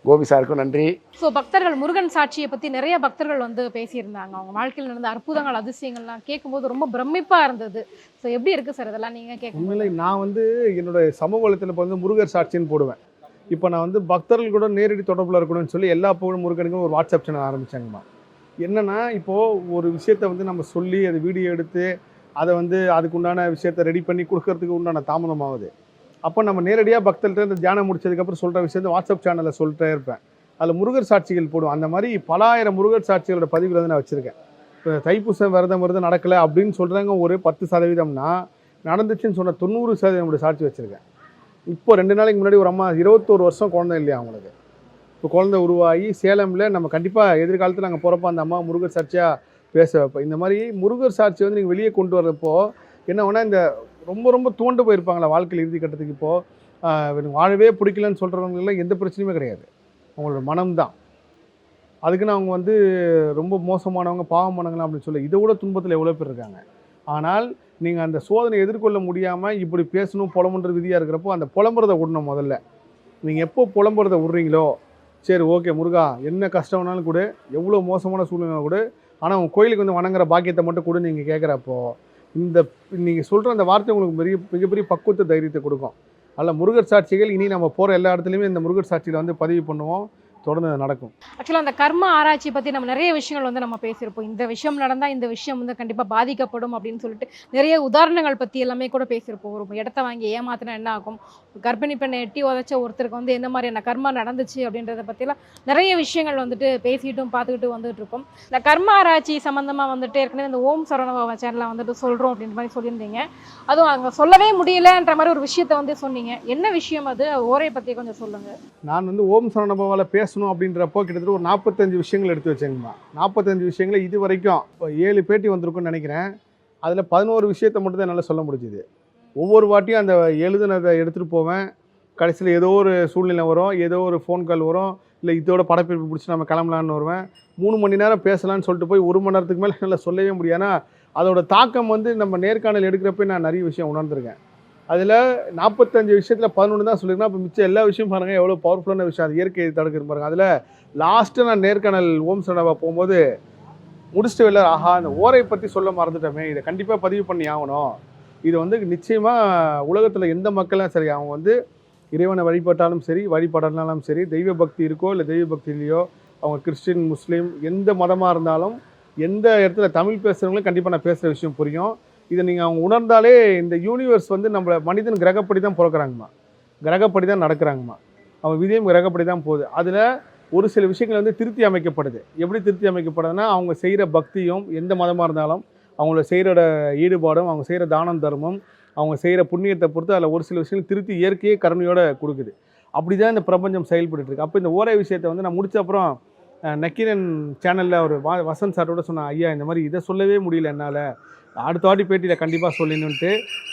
கோபி சாருக்கும் நன்றி. ஸோ பக்தர்கள் முருகன் சாட்சியை பற்றி நிறைய பக்தர்கள் வந்து பேசியிருந்தாங்க. அவங்க வாழ்க்கையில் நடந்த அற்புதங்கள் அதிசயங்கள்லாம் கேட்கும்போது ரொம்ப பிரமிப்பாக இருந்தது. ஸோ எப்படி இருக்குது சார் இதெல்லாம் நீங்கள் கேட்கும்? உண்மையிலே நான் வந்து என்னோட சமூக வலைத்தில் இப்போ வந்து முருகர் சாட்சின்னு போடுவேன். இப்போ நான் வந்து பக்தர்கள் கூட நேரடி தொடர்பில் இருக்கணும்னு சொல்லி எல்லா புகழும் முருகனுக்கும் ஒரு வாட்ஸ்அப் சேனல் ஆரம்பித்தாங்கம்மா. என்னென்னா இப்போது ஒரு விஷயத்தை வந்து நம்ம சொல்லி அதை வீடியோ எடுத்து அதை வந்து அதுக்குண்டான விஷயத்தை ரெடி பண்ணி கொடுக்கறதுக்கு உண்டான தாமதமாகுது. அப்போ நம்ம நேரடியாக பக்தர்கிட்ட இந்த தியானம் முடிச்சதுக்கப்புறம் சொல்கிற விஷயத்தை வாட்ஸ்அப் சேனலில் சொல்லிட்டே இருப்பேன். அதில் முருகர் சாட்சிகள் போடுவோம். அந்த மாதிரி பல ஆயிரம் முருகர் சாட்சிகளோட பதிவுகள் வந்து நான் வச்சுருக்கேன். இப்போ தைப்பூசம் விரதம் நடக்கலை அப்படின்னு சொல்கிறாங்க ஒரு 10%, நடந்துச்சுன்னு சொன்ன 90% சாட்சி வச்சுருக்கேன். இப்போ 2 நாளைக்கு முன்னாடி ஒரு அம்மா 21 வருஷம் குழந்தை இல்லையா அவங்களுக்கு, இப்போ குழந்தை உருவாகி சேலமில் நம்ம கண்டிப்பாக எதிர்காலத்தில் நாங்கள் போகிறப்ப அந்த அம்மா முருகர் சாட்சியாக பேச வைப்போம். இந்த மாதிரி முருகர் சாட்சி வந்து நீங்கள் வெளியே கொண்டு வர்றப்போ என்ன வேணால் இந்த ரொம்ப ரொம்ப தோண்டு போயிருப்பாங்களா வாழ்க்கையில் இறுதி கட்டத்துக்கு, இப்போது வாழவே பிடிக்கலன்னு சொல்கிறவங்களாம் எந்த பிரச்சனையுமே கிடையாது, அவங்களோட மனம்தான். அதுக்குன்னு அவங்க வந்து ரொம்ப மோசமானவங்க பாவமானவங்களாம் அப்படின்னு சொல்லி இதை விட துன்பத்தில் எவ்வளோ பேர் இருக்காங்க. ஆனால் நீங்கள் அந்த சோதனை எதிர்கொள்ள முடியாமல் இப்படி பேசணும் புலம்புன்ற விதியாக இருக்கிறப்போ அந்த புலம்புறதை விடணும். முதல்ல நீங்கள் எப்போ புலம்புறதை விட்றீங்களோ, சரி ஓகே முருகா என்ன கஷ்டம் வேணாலும் கூட, எவ்வளோ மோசமான சூழ்நிலை கூட, ஆனால் உங்கள் கோயிலுக்கு வந்து வணங்குற பாக்கியத்தை மட்டும் கூட நீங்கள் கேட்குறப்போ இந்த நீங்கள் சொல்கிற அந்த வார்த்தை உங்களுக்கு மிகப்பெரிய பக்குவத்தை தைரியத்தை கொடுக்கும். அதில் முருகர் சாட்சிகள் இனி நம்ம போகிற எல்லா இடத்துலையுமே இந்த முருகர் சாட்சியில் வந்து பதிவு பண்ணுவோம், தொடர்ந்து நடக்கும். ஆக்சுவலாக அந்த கர்ம ஆராய்ச்சி பற்றி நம்ம நிறைய விஷயங்கள் வந்து நம்ம பேசியிருப்போம். இந்த விஷயம் நடந்தால் இந்த விஷயம் வந்து கண்டிப்பாக பாதிக்கப்படும் அப்படின்னு சொல்லிட்டு நிறைய உதாரணங்கள் பற்றி எல்லாமே கூட பேசியிருப்போம். ஒரு இடத்த வாங்கி ஏமாத்தினா என்ன ஆகும், கர்ப்பிணி பெண்ணை எட்டி உதச்ச ஒருத்தருக்கு வந்து என்ன மாதிரியான கர்மா நடந்துச்சு அப்படின்றத பற்றிலாம் நிறைய விஷயங்கள் வந்துட்டு பேசிட்டும் பார்த்துக்கிட்டு வந்துட்டு இருக்கோம். இந்த கர்ம ஆராய்ச்சி சம்மந்தமாக வந்துட்டு ஏற்கனவே இந்த ஓம் சரவணபவ சேனலில் வந்துட்டு சொல்கிறோம் அப்படின்ற மாதிரி சொல்லியிருந்தீங்க. அதுவும் அங்கே சொல்லவே முடியலன்ற மாதிரி ஒரு விஷயத்த வந்து சொன்னீங்க. என்ன விஷயம் அது, ஓரை பற்றி கொஞ்சம் சொல்லுங்கள். நான் வந்து ஓம் சரவணபவாவில் பேசணும் அப்படின்றப்போ கிட்டத்தட்ட ஒரு 45 விஷயங்கள் எடுத்து வச்சேங்கம்மா. 45 விஷயங்களை இது வரைக்கும் இப்போ 7 பேட்டி வந்திருக்குன்னு நினைக்கிறேன். அதில் 11 விஷயத்தை மட்டும் தான் என்னால் சொல்ல முடிஞ்சுது. ஒவ்வொரு வாட்டியும் அந்த எழுதுனதை எடுத்துகிட்டு போவேன். கடைசியில் ஏதோ ஒரு சூழ்நிலை வரும், ஏதோ ஒரு ஃபோன் கால் வரும், இல்லை இதோட படப்பிடிப்பு பிடிச்சி நம்ம கிளம்பலான்னு வருவேன். 3 மணி நேரம் பேசலான்னு சொல்லிட்டு போய் 1 மணி நேரத்துக்கு மேலே என்னால் சொல்லவே முடியும். ஏன்னா அதோட தாக்கம் வந்து நம்ம நேர்காணல் எடுக்கிறப்ப நான் நிறைய விஷயம் உணர்ந்திருக்கேன். அதில் 45 விஷயத்தில் 11 தான் சொல்லியிருக்கேன். அப்போ மிச்சம் எல்லா விஷயம் பாருங்கள் எவ்வளோ பவர்ஃபுல்லான விஷயம், அது இயற்கை தடுக்கிறது பாருங்கள். அதில் லாஸ்ட்டு நான் நேர்காணல் ஓம் சரவணபவா போகும்போது முடிச்சுட்டு வெளில ஆஹா இந்த ஓரை பற்றி சொல்ல மறந்துட்டோமே, இதை கண்டிப்பாக பதிவு பண்ணி ஆகணும். இது வந்து நிச்சயமாக உலகத்தில் எந்த மக்களும் சரி, அவங்க வந்து இறைவனை வழிபட்டாலும் சரி வழிபடனாலும் சரி, தெய்வ பக்தி இருக்கோ இல்லை தெய்வ பக்தி இல்லையோ, அவங்க கிறிஸ்டின் முஸ்லீம் எந்த மதமாக இருந்தாலும் எந்த இடத்துல தமிழ் பேசுகிறவங்களும் கண்டிப்பாக நான் பேசுகிற விஷயம் புரியும். இதை நீங்கள் அவங்க உணர்ந்தாலே இந்த யூனிவர்ஸ் வந்து நம்மளை மனிதன் கிரகப்படி தான் பிறக்கிறாங்கம்மா, கிரகப்படி தான் நடக்கிறாங்கம்மா, அவங்க விதியும் கிரகப்படி தான் போகுது. அதில் ஒரு சில விஷயங்கள் வந்து திருத்தி அமைக்கப்படுது. எப்படி திருத்தி அமைக்கப்படுதுன்னா அவங்க செய்கிற பக்தியும் எந்த மதமாக இருந்தாலும் அவங்கள செய்கிற ஈடுபாடும் அவங்க செய்கிற தானம் தர்மம் அவங்க செய்கிற புண்ணியத்தை பொறுத்து அதில் ஒரு சில விஷயங்கள் திருத்தி இயற்கையே கருணையோடு கொடுக்குது. அப்படி தான் இந்த பிரபஞ்சம் செயல்பட்டுருக்கு. அப்போ இந்த ஓரை விஷயத்தை வந்து நான் முடிச்ச அப்புறம் நக்கீரன் சேனலில் ஒரு வசந்த் சாரோட சொன்னேன், ஐயா இந்த மாதிரி இதை சொல்லவே முடியல என்னால், அடுத்த வாட்டி பேட்டியில் கண்டிப்பாக சொல்லணுன்ட்டு.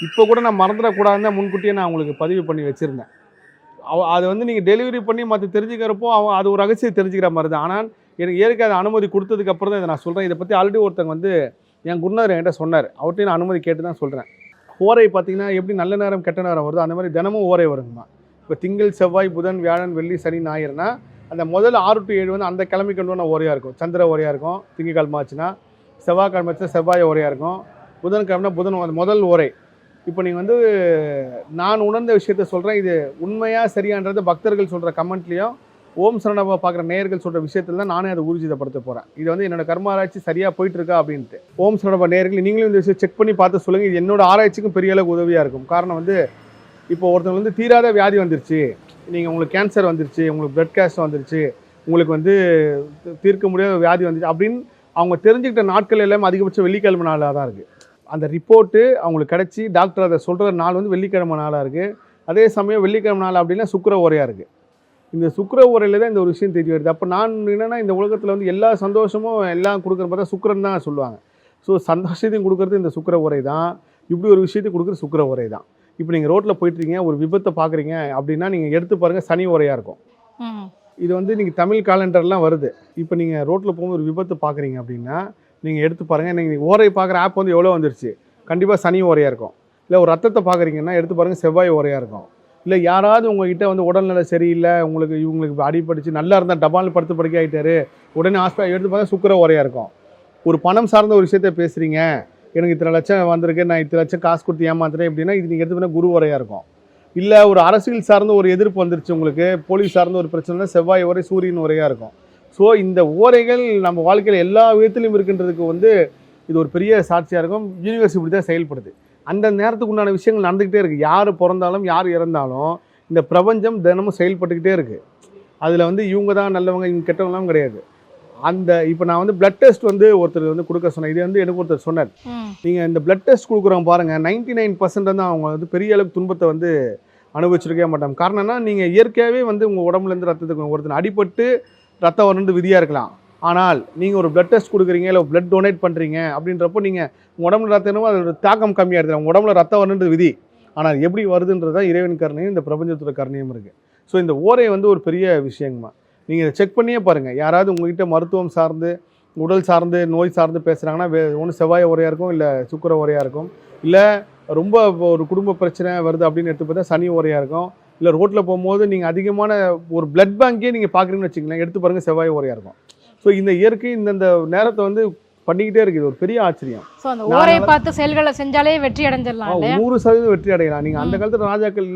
இப்போ கூட நான் மறந்துடக்கூடாதுன்னு தான் முன்கூட்டியே நான் உங்களுக்கு பதிவு பண்ணி வச்சுருந்தேன். அதை வந்து நீங்கள் டெலிவரி பண்ணி மற்ற தெரிஞ்சுக்கிறப்போ அது ஒரு ரகசியம் தெரிஞ்சுக்கிற மாதிரி தான். ஆனால் எனக்கு இயற்கை அதை அனுமதி கொடுத்ததுக்கப்புறம் தான் இதை நான் சொல்கிறேன். இதை பற்றி ஆல்ரெடி ஒருத்தங்க வந்து என் குருநாதர் என்கிட்ட சொன்னார், அவர்கிட்டையும் நான் அனுமதி கேட்டு தான் சொல்கிறேன். ஓரை பார்த்திங்கன்னா எப்படி நல்ல நேரம் கெட்ட நேரம் வருதோ அந்த மாதிரி தினமும் ஓரை வருங்கம்மா. இப்போ திங்கள் செவ்வாய் புதன் வியாழன் வெள்ளி சனி ஞாயிறுனா அந்த முதல் 6 to 7 வந்து அந்த கிழமைக்கு கொண்டு ஓரையாக இருக்கும். சந்திர ஓரையாக இருக்கும். திங்கக்கிழமை ஆச்சுன்னா, செவ்வாய்க்கிழமை ஆச்சுன்னா செவ்வாய் ஓரையாக இருக்கும். புதன்கிழமைனா புதன் முதல் ஓரை. இப்போ நீங்கள் வந்து நான் உணர்ந்த விஷயத்த சொல்கிறேன், இது உண்மையாக சரியான்றது பக்தர்கள் சொல்கிற கமெண்ட்லேயும் ஓம் சரவணபவா பார்க்குற நேயர்கள் சொல்கிற விஷயத்தில் தான் நானே அதை ஊர்ஜிதப்படுத்த போகிறேன். இது வந்து என்னோட கர்ம ஆராய்ச்சி சரியாக போயிட்டுருக்கா அப்படின்ட்டு. ஓம் சரவணபவா நேயர்கள் நீங்களும் இந்த விஷயம் செக் பண்ணி பார்த்து சொல்லுங்கள். இது என்னோட ஆராய்ச்சிக்கும் பெரிய அளவுக்கு உதவியாக இருக்கும். காரணம் வந்து இப்போ ஒருத்தவங்க வந்து தீராத வியாதி வந்துருச்சு, நீங்கள் உங்களுக்கு கேன்சர் வந்துருச்சு, உங்களுக்கு பிளட் கேன்சர் வந்துருச்சு, உங்களுக்கு வந்து தீர்க்க முடியாத வியாதி வந்துச்சு அப்படின்னு அவங்க தெரிஞ்சுக்கிட்ட நாட்கள் எல்லாமே அதிகபட்சம் வெள்ளிக்கிழமை நாளாக தான் இருக்குது. அந்த ரிப்போர்ட்டு அவங்களுக்கு கிடச்சி டாக்டர் அதை சொல்கிற நாள் வந்து வெள்ளிக்கிழமை நாளாக இருக்குது. அதே சமயம் வெள்ளிக்கிழமை நாள் அப்படின்னா சுக்கிர ஓரையாக இருக்குது. இந்த சுக்கிர உரையில் தான் இந்த ஒரு விஷயம் தெரிய வருது. அப்போ நான் என்னென்னா இந்த உலகத்தில் வந்து எல்லா சந்தோஷமும் எல்லாம் கொடுக்குற பார்த்தா சுக்கிரன் தான் சொல்லுவாங்க. ஸோ சந்தோஷத்தையும் கொடுக்குறது இந்த சுக்கிர உரை தான், இப்படி ஒரு விஷயத்தை கொடுக்குறது சுக்கிர உரை தான். இப்போ நீங்கள் ரோட்டில் போயிட்டுருக்கீங்க, ஒரு விபத்தை பார்க்குறீங்க அப்படின்னா நீங்கள் எடுத்து பாருங்கள், சனி உரையாக இருக்கும். இது வந்து நீங்கள் தமிழ் காலண்டர்லாம் வருது. இப்போ நீங்கள் ரோட்டில் போகும்போது ஒரு விபத்து பார்க்குறீங்க அப்படின்னா நீங்கள் எடுத்து பாருங்கள், நீங்கள் ஓரை பார்க்குற ஆப் வந்து எவ்வளோ வந்துருச்சு, கண்டிப்பாக சனி ஓரையாக இருக்கும். இல்லை ஒரு ரத்தத்தை பார்க்குறீங்கன்னா எடுத்து பாருங்கள், செவ்வாய் ஓரையாக இருக்கும். இல்லை யாராவது உங்ககிட்ட வந்து உடல்நிலை சரியில்லை, இவங்களுக்கு அடிபடிச்சு நல்லா இருந்தால் டபால் படுத்து படுக்கை ஆகிட்டாரு, உடனே ஹாஸ்பிட்டல் எடுத்து பார்த்தா சுக்கிர ஓரையாக இருக்கும். ஒரு பணம் சார்ந்த ஒரு விஷயத்த பேசுகிறீங்க, எனக்கு இத்தனை லட்சம் வந்திருக்கு, நான் இத்தனை லட்சம் காசு கொடுத்து ஏமாத்துறேன் அப்படின்னா இது நீங்கள் எடுத்து பண்ணால் குரு ஓரையாக இருக்கும். இல்லை ஒரு அரசியல் சார்ந்த ஒரு எதிர்ப்பு வந்துருச்சு உங்களுக்கு, போலீஸ் சார்ந்த ஒரு பிரச்சனை, செவ்வாய் ஓரை சூரியன் ஓரையாக இருக்கும். ஸோ இந்த ஓரைகள் நம்ம வாழ்க்கையில் எல்லா விதத்துலையும் இருக்கின்றதுக்கு வந்து இது ஒரு பெரிய சாட்சியாக இருக்கும். யூனிவர்ஸ் இப்படி தான் செயல்படுது. அந்த நேரத்துக்கு உண்டான விஷயங்கள் நடந்துக்கிட்டே இருக்குது. யார் பிறந்தாலும் யார் இறந்தாலும் இந்த பிரபஞ்சம் தினமும் செயல்பட்டுக்கிட்டே இருக்குது. அதில் வந்து இவங்க தான் நல்லவங்க, இவங்க கெட்டவங்களாம் கிடையாது. இப்போ நான் வந்து பிளட் டெஸ்ட் வந்து ஒருத்தர் வந்து கொடுக்க சொன்னேன். இது வந்து எனக்கு ஒருத்தர் சொன்னார், நீங்கள் இந்த பிளட் டெஸ்ட் கொடுக்குறவங்க பாருங்கள் 99% வந்து அவங்க வந்து பெரிய அளவுக்கு துன்பத்தை வந்து அனுபவிச்சிருக்கவே மாட்டாங்க. காரணம்னா நீங்கள் இயற்கையாகவே வந்து உங்கள் உடம்புலேருந்து ரத்தத்துக்கு ஒருத்தர் அடிபட்டு ரத்தம் வரணுன்னு விதியாக இருக்கலாம். ஆனால் நீங்கள் ஒரு பிளட் டெஸ்ட் கொடுக்குறீங்க, இல்லை பிளட் டொனேட் பண்ணுறீங்க அப்படின்றப்போ நீங்கள் உங்கள் உடம்புல ரத்தம் அதோட தாக்கம் கம்மியாக இருக்குது. உங்கள் உடம்புல ரத்தம் வரணுன்றது விதி. ஆனால் எப்படி வருதுன்றது தான் இறைவன் கருணையும் இந்த பிரபஞ்சத்தோட கருணையும் இருக்குது. ஸோ இந்த ஓரை வந்து ஒரு பெரிய விஷயங்கம்மா. நீங்கள் இதை செக் பண்ணியே பாருங்கள். யாராவது உங்கள்கிட்ட மருத்துவம் சார்ந்து உடல் சார்ந்து நோய் சார்ந்து பேசுகிறாங்கன்னா ஒன்று செவ்வாய் ஓரையாக இருக்கும், இல்லை சுக்கிர ஓரையாக இருக்கும். இல்லை ரொம்ப ஒரு குடும்ப பிரச்சனை வருது அப்படின்னு எடுத்து பார்த்தா சனி ஓரையாக இருக்கும். இல்லை ரோட்டில் போகும்போது நீங்கள் அதிகமான ஒரு பிளட் பேங்கே நீங்கள் பார்க்குறீங்கன்னு வச்சுங்களேன், எடுத்து பாருங்கள் செவ்வாய் ஓரையாக இருக்கும். ஸோ இந்த இயற்கை இந்த நேரத்தை வந்து பண்ணிக்கிட்டே இருக்குது. ஒரு பெரிய ஆச்சரியம். ஸோ அந்த ஓரை பார்த்து செயல்களை செஞ்சாலே வெற்றி அடைஞ்சிடலாம். 100% வெற்றி அடையலாம். நீங்கள் அந்த காலத்தில் ராஜாக்கள்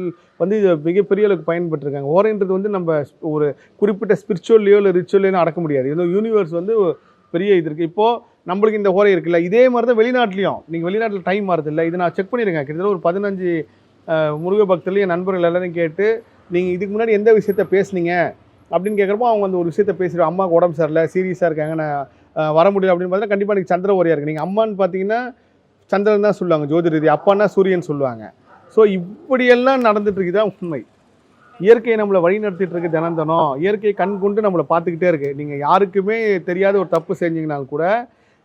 வந்து இது மிகப்பெரிய அளவுக்கு பயன்பட்டுருக்காங்க. ஓரைன்றது வந்து நம்ம ஒரு குறிப்பிட்ட ஸ்பிரிச்சுவல்லையோ இல்லை ரிச்சுவல்லையோ அடக்க முடியாது. இந்த யூனிவர்ஸ் வந்து பெரிய இது இருக்குது. இப்போது நம்மளுக்கு இந்த ஓரை இருக்குல்ல, இதே மாதிரி தான் வெளிநாட்டிலையும். நீங்கள் வெளிநாட்டில் டைம் மாறுது இல்லை, இதை நான் செக் பண்ணியிருக்கேன். கிட்டத்தட்ட ஒரு 15 முருக பக்தர்கள் என் நண்பர்கள் எல்லாரையும் கேட்டு, நீங்கள் இதுக்கு முன்னாடி எந்த விஷயத்த பேசுனீங்க அப்படின்னு கேட்குறப்போ அவங்க அந்த ஒரு விஷயத்த பேசுகிறோம். அம்மாவுக்கு உடம்பு சரியில்லை, சீரியஸாக இருக்காங்க, நான் வர முடியல அப்படின்னு பார்த்தா கண்டிப்பாக எனக்கு சந்திர ஓரையாக இருக்குது. நீங்கள் அம்மான்னு பார்த்தீங்கன்னா சந்திரன் தான் சொல்லுவாங்க ஜோதி ரீதி, அப்பான்னா சூரியன் சொல்லுவாங்க. ஸோ இப்படியெல்லாம் நடந்துட்டு இருக்குதான் உண்மை. இயற்கையை நம்மளை வழி நடத்திட்டு இருக்கு தினம். இயற்கை கண் கொண்டு நம்மளை பார்த்துக்கிட்டே இருக்குது. நீங்கள் யாருக்குமே தெரியாத ஒரு தப்பு செஞ்சீங்கனாலும் கூட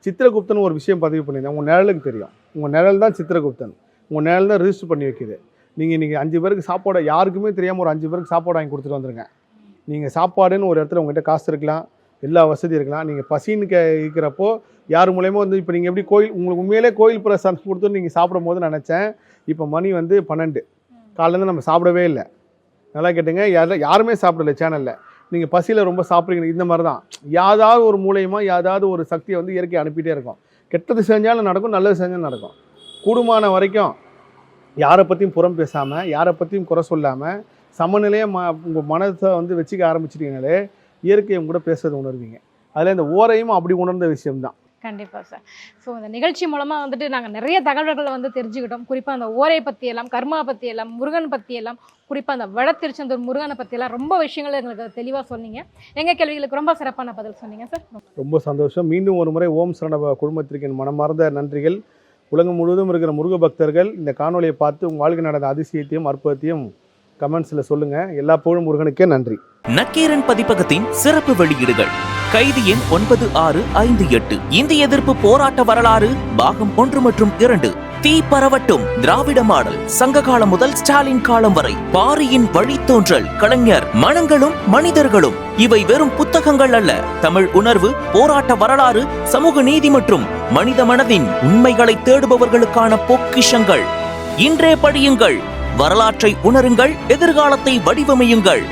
சித்திரகுப்தன் ஒரு விஷயம் பதிவு பண்ணியிருந்தேன். உங்கள் நிழலுக்கு தெரியும். உங்கள் நிழல் தான் சித்திரகுப்தன். உங்கள் நிழல் தான் ரிஜிஸ்டர் பண்ணி வைக்கிது. நீங்கள் இன்றைக்கி 5 பேருக்கு சாப்பாடு யாருக்குமே தெரியாமல் ஒரு 5 பேருக்கு சாப்பாடு வாங்கி கொடுத்துட்டு வந்துருங்க. நீங்கள் சாப்பாடுன்னு ஒரு இடத்துல உங்கள்கிட்ட காசு இருக்கலாம், எல்லா வசதி இருக்கலாம். நீங்கள் பசின்னு இருக்கிறப்போ யார் மூலயமா வந்து இப்போ நீங்கள் எப்படி கோயில் உங்களுக்கு உண்மையிலே கோயில் பிரசாதம் கொடுத்து நீங்கள் சாப்பிடும் போது நினச்சேன். இப்போ மணி வந்து 12 காலையிலேருந்து நம்ம சாப்பிடவே இல்லை. நல்லா கேட்டுங்க, யாருமே சாப்பிடல சேனலில். நீங்கள் பசியில் ரொம்ப சாப்பிட்றீங்க. இந்த மாதிரி தான் யாராவது ஒரு மூலயமா யாராவது ஒரு சக்தியை வந்து இயற்கை அனுப்பிட்டே இருக்கும். கெட்டது செஞ்சாலும் நடக்கும், நல்லது செஞ்சாலும் நடக்கும். கூடுமான வரைக்கும் யாரை பற்றியும் புறம் பேசாமல், யாரை பற்றியும் குறை சொல்லாமல் சமநிலையாக உங்கள் மனதை வந்து வச்சுக்க ஆரம்பிச்சிட்டிங்கனாலே இயற்கையை கூட பேசுறது உணர்வீங்க. அதில் இந்த ஓரையும் அப்படி உணர்ந்த விஷயம்தான். கண்டிப்பாக சார். ஸோ இந்த நிகழ்ச்சி மூலமாக வந்துட்டு நாங்கள் நிறைய தகவல்களை வந்து தெரிஞ்சுக்கிட்டோம். குறிப்பாக அந்த ஓரை பற்றியெல்லாம், கர்மா பற்றியெல்லாம், முருகன் பற்றியெல்லாம், குறிப்பாக அந்த வடதிருச்செந்தூர் முருகனை பற்றியெல்லாம் ரொம்ப விஷயங்கள் எங்களுக்கு தெளிவாக சொன்னீங்க. எங்கள் கேள்விகளுக்கு ரொம்ப சிறப்பான பதில் சொன்னீங்க சார். ரொம்ப சந்தோஷம். மீண்டும் ஒரு முறை ஓம் சரணபவ குடும்பத்திற்கு என் மனமார்ந்த நன்றிகள். உலகம் முழுவதும் இருக்கிற முருக பக்தர்கள் இந்த காணொலியை பார்த்து உங்கள் வாழ்க்கை நடந்த அதிசயத்தையும் அற்புதத்தையும் கமெண்ட்ஸில் சொல்லுங்கள். எல்லா புகழும் முருகனுக்கே. நன்றி. நக்கீரன் பதிப்பகத்தின் சிறப்பு வெளியீடுகள். கைதி எண் 9658, இந்திய எதிர்ப்பு போராட்ட வரலாறு பாகம் 1 மற்றும் 2, தீ பரவட்டும் திராவிட மாடல், சங்க காலம் முதல் ஸ்டாலின் காலம் வரை, பாரியின் வழித்தோன்றல், கலைஞர், மனங்களும் மனிதர்களும். இவை வெறும் புத்தகங்கள் அல்ல, தமிழ் உணர்வு, போராட்ட வரலாறு, சமூக நீதி மற்றும் மனித மனதின் உண்மைகளை தேடுபவர்களுக்கான பொக்கிஷங்கள். இன்றே படியுங்கள், வரலாற்றை உணருங்கள், எதிர்காலத்தை வடிவமையுங்கள்.